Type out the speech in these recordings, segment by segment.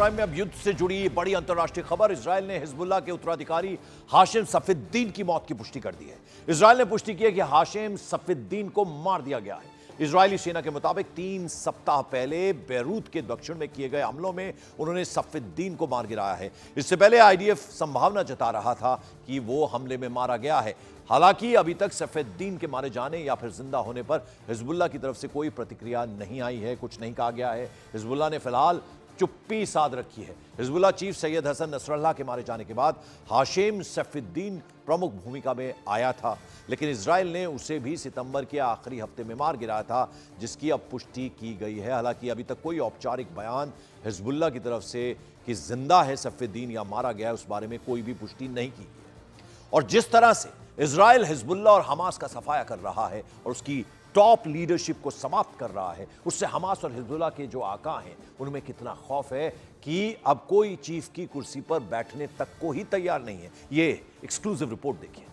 Prime में अब युद्ध से जुड़ी बड़ी अंतर्राष्ट्रीय खबर। इजरायल ने हिजबुल्लाह के उत्तराधिकारी हाशिम सफीद्दीन की मौत की पुष्टि कर दी है। इजरायल ने पुष्टि की है कि हाशिम सफीद्दीन को मार दिया गया है। इजरायली सेना के मुताबिक 3 सप्ताह पहले बेरूत के दक्षिण में किए गए हमलों में उन्होंने सफीद्दीन को मार गिराया है। इससे पहले आईडीएफ संभावना जता रहा था कि वो हमले में मारा गया है। हालांकि अभी तक सफीद्दीन के मारे जाने या फिर जिंदा होने पर हिजबुल्लाह की तरफ से कोई प्रतिक्रिया नहीं आई है, कुछ नहीं कहा गया है। हिजबुल्लाह ने फिलहाल चुप्पी साध रखी है। Hezbollah chief Syed Hassan Nasrallah के मारे जाने के बाद हाशिम सफीद्दीन प्रमुख भूमिका में आया था, लेकिन इजरायल ने उसे भी सितंबर के आखिरी हफ्ते में मार गिराया था, जिसकी अब पुष्टि की गई है। हालांकि अभी तक कोई औपचारिक बयान हिजबुल्लाह की तरफ से कि जिंदा है सफीद्दीन या मारा गया है उस बारे में कोई भी पुष्टि नहीं की है। और जिस तरह से इजरायल हिजबुल्लाह और हमास का सफाया कर रहा है और उसकी टॉप लीडरशिप को समाप्त कर रहा है, उससे हमास और हिजबुल्लाह के जो आका हैं उनमें कितना खौफ है कि अब कोई चीफ की कुर्सी पर बैठने तक को ही तैयार नहीं है। ये एक्सक्लूसिव रिपोर्ट देखिए।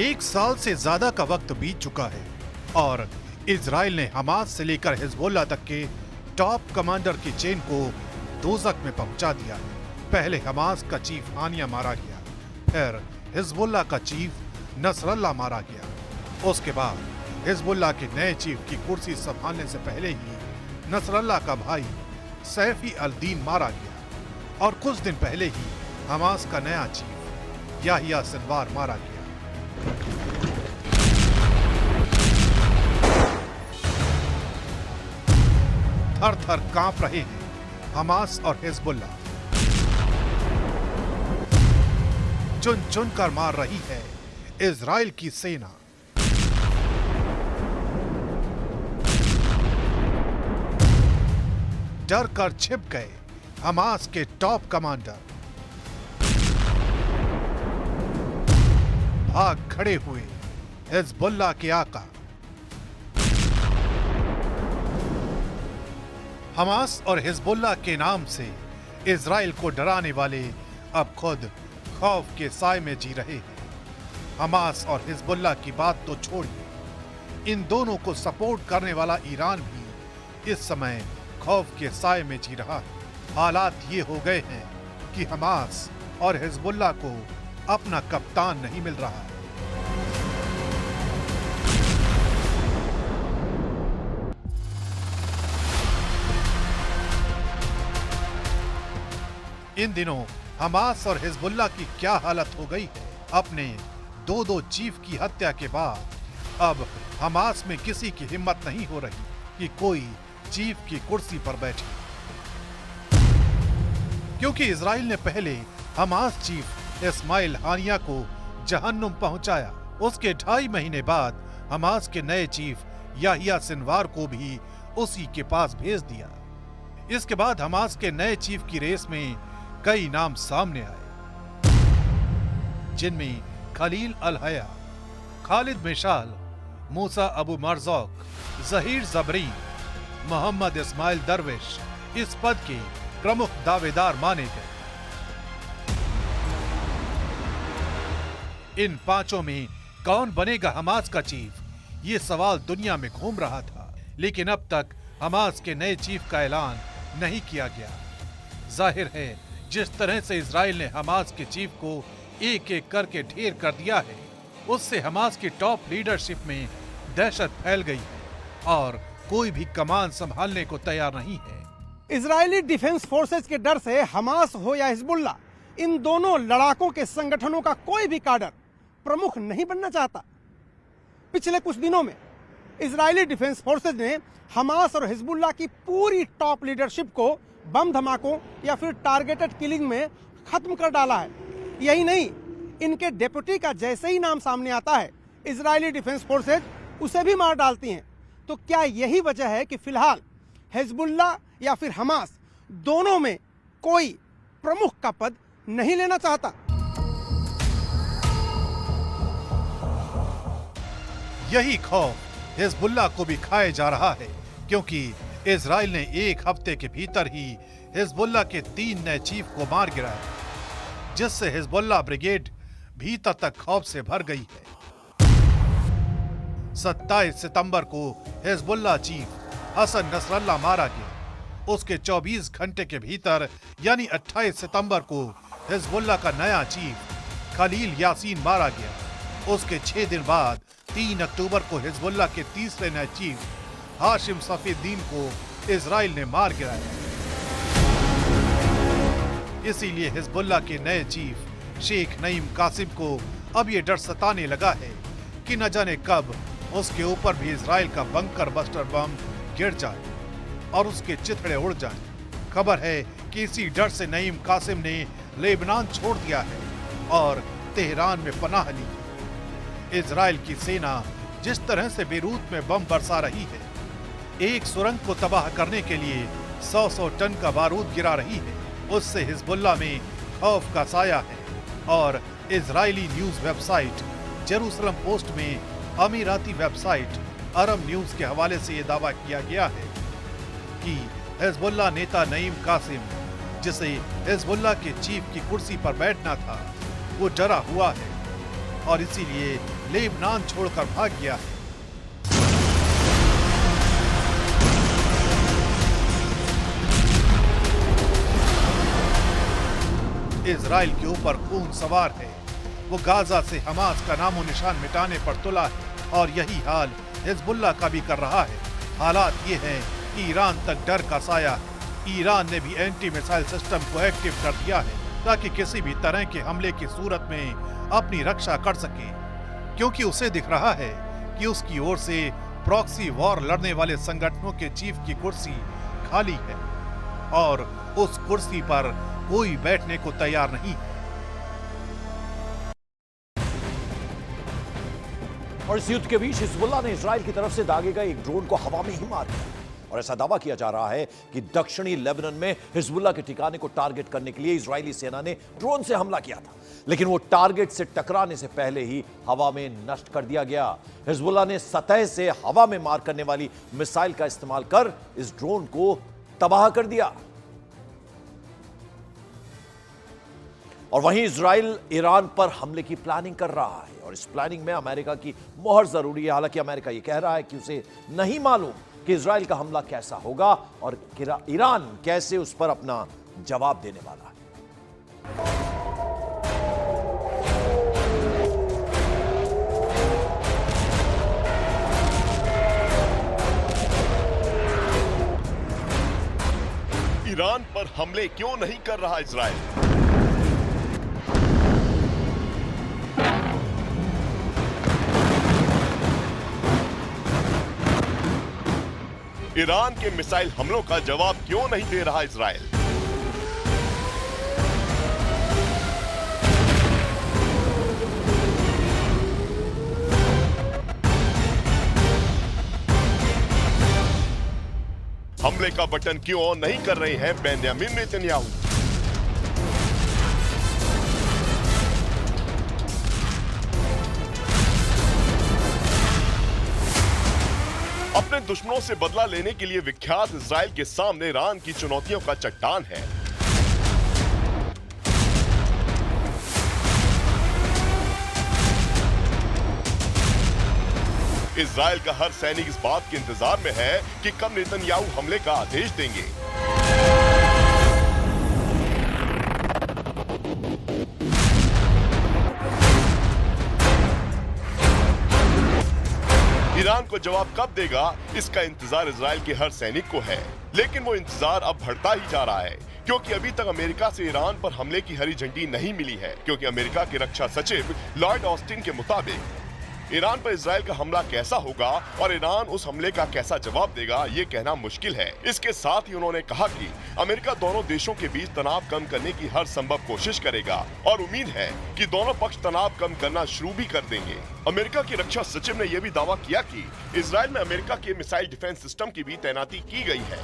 एक साल से ज्यादा का वक्त बीत चुका है और इजराइल ने हमास से लेकर हिजबुल्लाह तक के टॉप कमांडर की चेन को दोजख में पहुंचा दिया है। पहले हमास का चीफ हानिया मारा गया, फिर हिजबुल्लाह का चीफ नसरल्लाह मारा गया। उसके बाद हिजबुल्लाह के नए चीफ की कुर्सी संभालने से पहले ही नसरल्लाह का भाई सैफी अल-दीन मारा गया और कुछ दिन पहले ही हमास का नया चीफ याहिया सिनवार मारा गया। थर थर कांप रहे हैं हमास और हिजबुल्लाह। चुन चुन कर मार रही है इजराइल की सेना। डर कर छिप गए हमास के टॉप कमांडर। भाग खड़े हुए हिजबुल्लाह के आका। हमास और हिजबुल्लाह के नाम से इजराइल को डराने वाले अब खुद खौफ के साए में जी रहे हैं। हमास और हिजबुल्लाह की बात तो छोड़िए, इन दोनों को सपोर्ट करने वाला ईरान भी इस समय खौफ के साए में जी रहा है। हालात ये हो गए हैं कि हमास और हिजबुल्लाह को अपना कप्तान नहीं मिल रहा है। इन दिनों हमास और हिजबुल्लाह की क्या हालत हो गई है। अपने दो चीफ की हत्या के बाद अब हमास में किसी की हिम्मत नहीं हो रही कि कोई चीफ की कुर्सी पर बैठे, क्योंकि इजराइल ने पहले हमास चीफ इस्माइल हानिया को जहन्नुम पहुंचाया। उसके 2.5 महीने बाद हमास के नए चीफ याहिया सिनवार को भी उसी के पास भेज दिया। इसके बाद हमास के नए चीफ की रेस में कई नाम सामने आए, जिनमें खलील अल-हया, खालिद मिशाल, मूसा अबू मरज़ूक, ज़हीर ज़बरीन, मोहम्मद इस्माइल दरविश इस पद के प्रमुख दावेदार माने गए। इन पांचों में कौन बनेगा हमास का चीफ, ये सवाल दुनिया में घूम रहा था, लेकिन अब तक हमास के नए चीफ का ऐलान नहीं किया गया। जाहिर है जिस तरह से इजराइल ने हमास के चीफ को एक एक करके ढेर कर दिया है, उससे हमास की टॉप लीडरशिप में दहशत फैल गई है और कोई भी कमान संभालने को तैयार नहीं है। इजरायली डिफेंस फोर्सेज के डर से हमास हो या हिजबुल्लाह, इन दोनों लड़ाकों के संगठनों का कोई भी काडर प्रमुख नहीं बनना चाहता। पिछले कुछ दिनों में इजरायली डिफेंस फोर्सेज ने हमास और हिजबुल्लाह की पूरी टॉप लीडरशिप को बम धमाकों या फिर टारगेटेड किलिंग में खत्म कर डाला है। यही नहीं, इनके डेप्यूटी का जैसे ही नाम सामने आता है, इजरायली डिफेंस फोर्सेज उसे भी मार डालती हैं। तो क्या यही वजह है कि फिलहाल हिजबुल्लाह या फिर हमास दोनों में कोई प्रमुख का पद नहीं लेना चाहता? यही खौफ हिजबुल्लाह को भी खाए जा रहा है, क्योंकि इजराइल ने एक हफ्ते के भीतर ही हिजबुल्लाह के 3 नए चीफ को मार गिराया। जिससे हिजबुल्लाह ब्रिगेड भीतर तक खौफ से भर गई है। 27 सितंबर को हिजबुल्लाह चीफ हसन नसरल्लाह मारा गया। उसके 24 घंटे के भीतर यानी 28 सितंबर को हिजबुल्लाह का नया चीफ खलील यासीन मारा गया। उसके 6 दिन बाद 3 अक्टूबर को हिजबुल्लाह के तीसरे नए चीफ हाशिम सफीद्दीन को इजराइल ने मार गिराया। इसीलिए हिजबुल्लाह के नए चीफ शेख नईम कासिम को अब ये डर सताने लगा है कि न जाने कब उसके ऊपर भी इजराइल का बंकर बस्टर बम गिर जाए और उसके चिथड़े उड़ जाएं। खबर है कि इसी डर से नईम कासिम ने लेबनान छोड़ दिया है और तेहरान में पनाह ली है। इजराइल की सेना जिस तरह से बेरूत में बम बरसा रही है, एक सुरंग को तबाह करने के लिए 100 टन का बारूद गिरा रही है, उससे हिजबुल्लाह में खौफ का साया है। और Israeli news website Jerusalem post में अमीराती वेबसाइट अरब न्यूज के हवाले से यह दावा किया गया है कि हिजबुल्लाह नेता नईम कासिम, जिसे हिजबुल्लाह के चीफ की कुर्सी पर बैठना था, वो डरा हुआ है और इसीलिए लेबनान छोड़कर भाग गया है। इजराइल के ऊपर खून सवार है। वो गाजा से हमास का नामो निशान मिटाने पर तुला है और यही हाल हिजबुल्लाह का भी कर रहा है। हालात ये हैं कि ईरान तक डर का साया है। ईरान ने भी एंटी मिसाइल सिस्टम को एक्टिव कर दिया है ताकि किसी भी तरह के हमले की सूरत में अपनी रक्षा कर सके, क्योंकि उसे दिख रहा है कि उसकी ओर से प्रॉक्सी वॉर लड़ने वाले संगठनों के चीफ की कुर्सी खाली है और उस कुर्सी पर कोई बैठने को तैयार नहीं है। और इस युद्ध के बीच हिजबुल्लाह ने इजराइल की तरफ से दागे गए एक ड्रोन को हवा में ही मार दिया और ऐसा दावा किया जा रहा है कि दक्षिणी लेबनान में हिजबुल्लाह के ठिकाने को टारगेट करने के लिए इजरायली सेना ने ड्रोन से हमला किया था, लेकिन वो टारगेट से टकराने से पहले ही हवा में नष्ट कर दिया गया। हिजबुल्लाह ने सतह से हवा में मार करने वाली मिसाइल का इस्तेमाल कर इस ड्रोन को तबाह कर दिया। और वहीं इजराइल ईरान पर हमले की प्लानिंग कर रहा है और इस प्लानिंग में अमेरिका की मोहर जरूरी है। हालांकि अमेरिका यह कह रहा है कि उसे नहीं मालूम कि इजराइल का हमला कैसा होगा और ईरान कैसे उस पर अपना जवाब देने वाला है। ईरान पर हमले क्यों नहीं कर रहा इजराइल? ईरान के मिसाइल हमलों का जवाब क्यों नहीं दे रहा इजराइल? हमले का बटन क्यों ऑन नहीं कर रहे हैं बेंजामिन नेतन्याहू? अपने दुश्मनों से बदला लेने के लिए विख्यात इजराइल के सामने ईरान की चुनौतियों का चट्टान है। इजराइल का हर सैनिक इस बात के इंतजार में है कि कब नेतन्याहू हमले का आदेश देंगे। ईरान को जवाब कब देगा, इसका इंतजार इजराइल के हर सैनिक को है, लेकिन वो इंतजार अब बढ़ता ही जा रहा है क्योंकि अभी तक अमेरिका से ईरान पर हमले की हरी झंडी नहीं मिली है। क्योंकि अमेरिका के रक्षा सचिव लॉयड ऑस्टिन के मुताबिक ईरान पर इजराइल का हमला कैसा होगा और ईरान उस हमले का कैसा जवाब देगा, ये कहना मुश्किल है। इसके साथ ही उन्होंने कहा कि अमेरिका दोनों देशों के बीच तनाव कम करने की हर संभव कोशिश करेगा और उम्मीद है कि दोनों पक्ष तनाव कम करना शुरू भी कर देंगे। अमेरिका के रक्षा सचिव ने यह भी दावा किया कि इजराइल में अमेरिका के मिसाइल डिफेंस सिस्टम की भी तैनाती की गई है।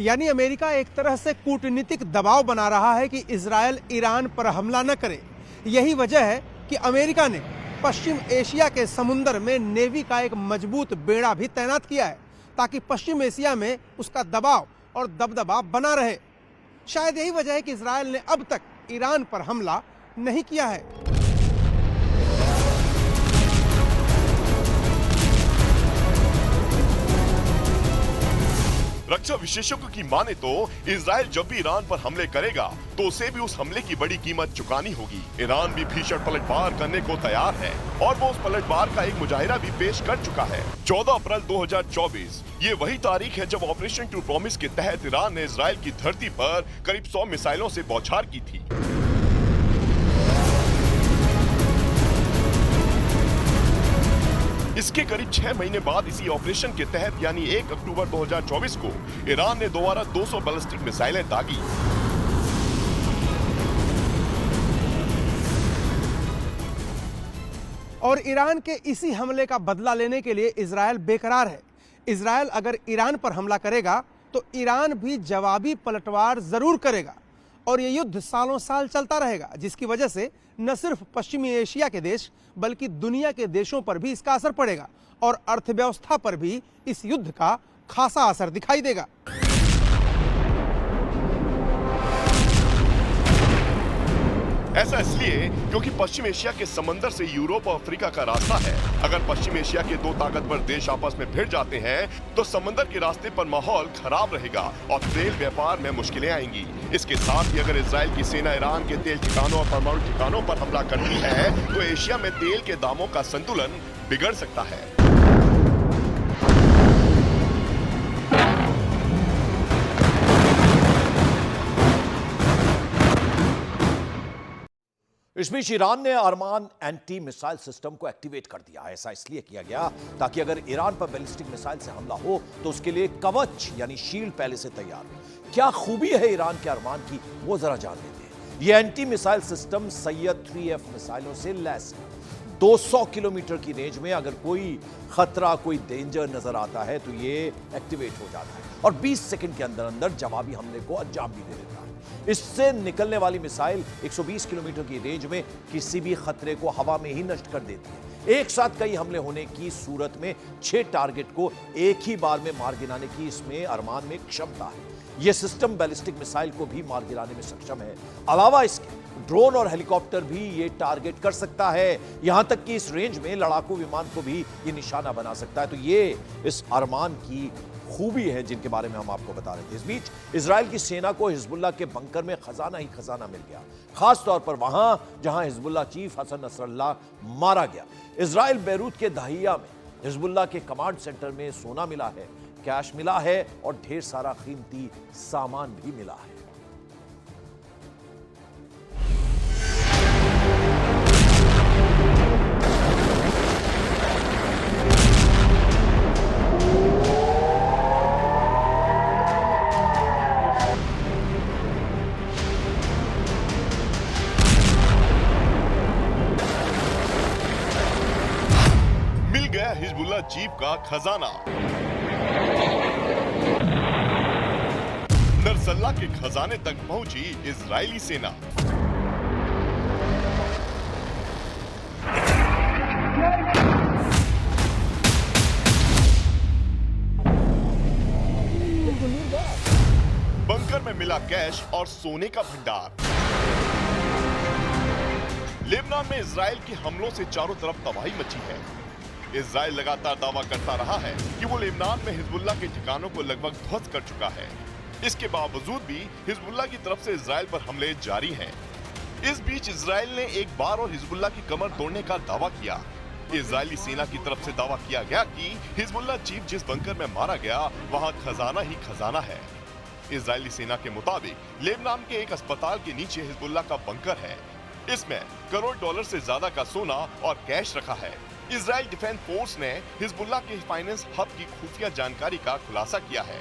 यानी अमेरिका एक तरह से कूटनीतिक दबाव बना रहा है कि इजराइल ईरान पर हमला न करे। यही वजह है कि अमेरिका ने पश्चिम एशिया के समुंदर में नेवी का एक मजबूत बेड़ा भी तैनात किया है ताकि पश्चिम एशिया में उसका दबाव और दबदबा बना रहे। शायद यही वजह है कि इजराइल ने अब तक ईरान पर हमला नहीं किया है। रक्षा विशेषज्ञों की माने तो इजराइल जब भी ईरान पर हमले करेगा तो उसे भी उस हमले की बड़ी कीमत चुकानी होगी। ईरान भी भीषण पलटवार करने को तैयार है और वो उस पलटवार का एक मुजाहिरा भी पेश कर चुका है। 14 अप्रैल 2024 ये वही तारीख है जब ऑपरेशन ट्रू प्रॉमिस के तहत ईरान ने इजराइल की धरती पर करीब 100 मिसाइलों से बौछार की थी। इसके करीब 6 महीने बाद इसी ऑपरेशन के तहत यानी 1 अक्टूबर 2024 को ईरान ने दोबारा 200 बैलिस्टिक मिसाइलें दागी। और ईरान के इसी हमले का बदला लेने के लिए इजराइल बेकरार है। इजराइल अगर ईरान पर हमला करेगा तो ईरान भी जवाबी पलटवार जरूर करेगा और ये युद्ध सालों साल चलता रहेगा, जिसकी वजह से न सिर्फ पश्चिमी एशिया के देश बल्कि दुनिया के देशों पर भी इसका असर पड़ेगा और अर्थव्यवस्था पर भी इस युद्ध का खासा असर दिखाई देगा। ऐसा इसलिए क्योंकि पश्चिम एशिया के समंदर से यूरोप और अफ्रीका का रास्ता है। अगर पश्चिम एशिया के दो ताकतवर देश आपस में भिड़ जाते हैं तो समंदर के रास्ते पर माहौल खराब रहेगा और तेल व्यापार में मुश्किलें आएंगी। इसके साथ ही अगर इजराइल की सेना ईरान के तेल ठिकानों और परमाणु ठिकानों पर हमला करती है तो एशिया में तेल के दामों का संतुलन बिगड़ सकता है। इस बीच ईरान ने अरमान एंटी मिसाइल सिस्टम को एक्टिवेट कर दिया। ऐसा इसलिए किया गया ताकि अगर ईरान पर बैलिस्टिक मिसाइल से हमला हो तो उसके लिए कवच यानी शील्ड पहले से तैयार हो। क्या खूबी है ईरान के अरमान की, वो जरा जान लेते हैं। यह anti missile system Syed 3F मिसाइलों से लैस है। 200 किलोमीटर की रेंज में अगर कोई खतरा, कोई डेंजर नजर आता है तो ये एक्टिवेट हो जाता है और 20 सेकंड के अंदर अंदर जवाबी हमले को अंजाम भी दे देता है। इससे निकलने वाली मिसाइल 120 किलोमीटर की रेंज में किसी भी खतरे को हवा में ही नष्ट कर देती है। एक साथ कई हमले होने की सूरत में 6 टारगेट को एक ही बार में मार गिराने की इसमें अरमान में क्षमता है। यह सिस्टम बैलिस्टिक मिसाइल को भी मार गिराने में सक्षम है। अलावा इसके ड्रोन और हेलीकॉप्टर भी ये टारगेट कर सकता है। यहां तक कि इस रेंज में लड़ाकू विमान को भी ये निशाना बना सकता है। तो ये इस अरमान की खूबी है जिनके बारे में हम आपको बता रहे थे। इस बीच इजराइल की सेना को हिजबुल्लाह के बंकर में खजाना ही खजाना मिल गया, खास तौर पर वहां जहां हिजबुल्लाह चीफ हसन नसरल्लाह मारा गया। इजराइल बैरूत के दहिया में हिजबुल्लाह के कमांड सेंटर में सोना मिला है, कैश मिला है और ढेर सारा कीमती सामान भी मिला है। हिजबुल्लाह चीफ का खजाना। नसरल्लाह के खजाने तक पहुंची इजरायली सेना। बंकर में मिला कैश और सोने का भंडार। लेबनान में इजराइल के हमलों से चारों तरफ तबाही मची है। इजराइल लगातार दावा करता रहा है कि वो लेबनान में हिजबुल्लाह के ठिकानों को लगभग ध्वस्त कर चुका है। इसके बावजूद भी हिजबुल्लाह की तरफ से इजराइल पर हमले जारी हैं। इस बीच इजराइल ने एक बार और हिजबुल्लाह की कमर तोड़ने का दावा किया। इजरायली सेना की तरफ से दावा किया गया कि हिजबुल्लाह चीफ जिस बंकर में मारा गया वहां खजाना ही खजाना है। इजरायली सेना के मुताबिक लेबनान के एक अस्पताल के नीचे हिजबुल्लाह का बंकर है। इसमें करोड़ डॉलर से ज्यादा का सोना और कैश रखा है। इजराइल डिफेंस फोर्स ने हिजबुल्लाह के फाइनेंस हब की खुफिया जानकारी का खुलासा किया है।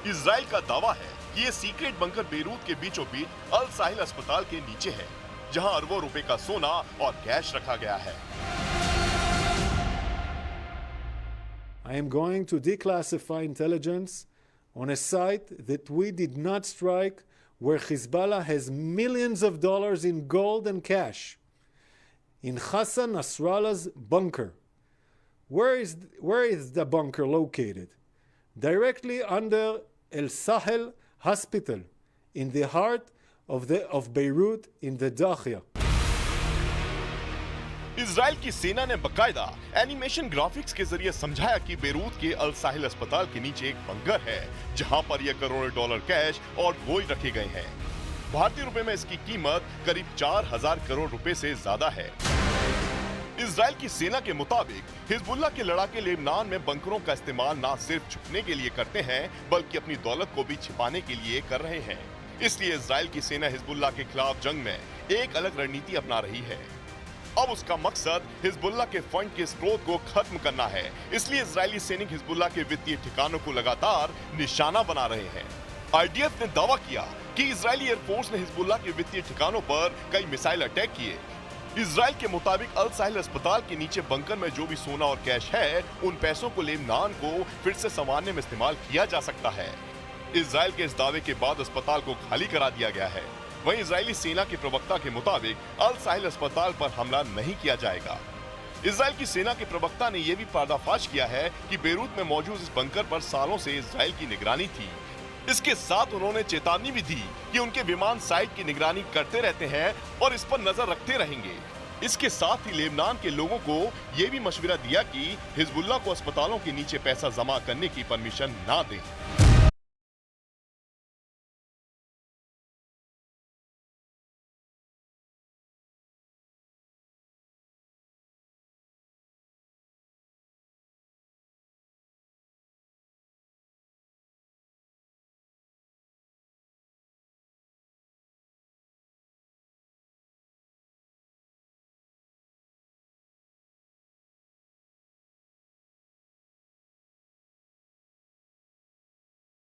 इजराइल का दावा है कि ये सीक्रेट बंकर बेरूत के बीचों बीच अल साहिल अस्पताल के नीचे है, जहां अरबों रुपए का सोना और कैश रखा गया है। I am going to declassify intelligence on a site that we did not strike, where Hezbollah has millions of dollars in gold and cash. In Hassan Nasrallah's bunker. Where is the bunker located? Directly under El Sahel Hospital, in the heart of Beirut in the Dahia. Israel की सेना ने बकायदा animation graphics के जरिए समझाया कि Beirut के अल साहिल अस्पताल के नीचे एक बंकर है जहां पर यह करोड़ों डॉलर कैश और गोई रखे गए हैं। भारतीय रुपए में इसकी कीमत करीब 4000 करोड़ रुपए से ज्यादा है। इजराइल की सेना के मुताबिक हिजबुल्लाह के लड़ाके लेबनान में बंकरों का इस्तेमाल न सिर्फ छुपने के लिए करते हैं बल्कि अपनी दौलत को भी छिपाने के लिए कर रहे हैं। इसलिए इजराइल की सेना हिजबुल्लाह के खिलाफ जंग में एक अलग रणनीति अपना रही है। अब उसका मकसद हिजबुल्लाह के फंड के स्रोत को खत्म करना है। इसलिए इजरायली सैनिक हिजबुल्लाह के वित्तीय ठिकानों को लगातार निशाना बना रहे हैं। आईडीएफ ने दावा किया कि इजरायली एयरफोर्स ने हिजबुल्लाह के वित्तीय ठिकानों पर कई मिसाइल अटैक किए। इजराइल के मुताबिक अल साहिल अस्पताल के नीचे बंकर में जो भी सोना और कैश है, उन पैसों को लेबनान को फिर से संवारने में इस्तेमाल किया जा सकता है। इजराइल के इस दावे के बाद अस्पताल को खाली करा दिया गया है। वहीं इजरायली सेना के प्रवक्ता के मुताबिक अल साहिल अस्पताल पर हमला नहीं किया जाएगा। इजराइल की सेना के प्रवक्ता ने यह भी पर्दाफाश किया है कि बेरूत में मौजूद इस बंकर पर सालों से इजराइल की निगरानी थी। इसके साथ उन्होंने चेतावनी भी दी कि उनके विमान साइट की निगरानी करते रहते हैं और इस पर नजर रखते रहेंगे। इसके साथ ही लेबनान के लोगों को यह भी मशवरा दिया कि हिजबुल्लाह को अस्पतालों के नीचे पैसा जमा करने की परमिशन ना दें।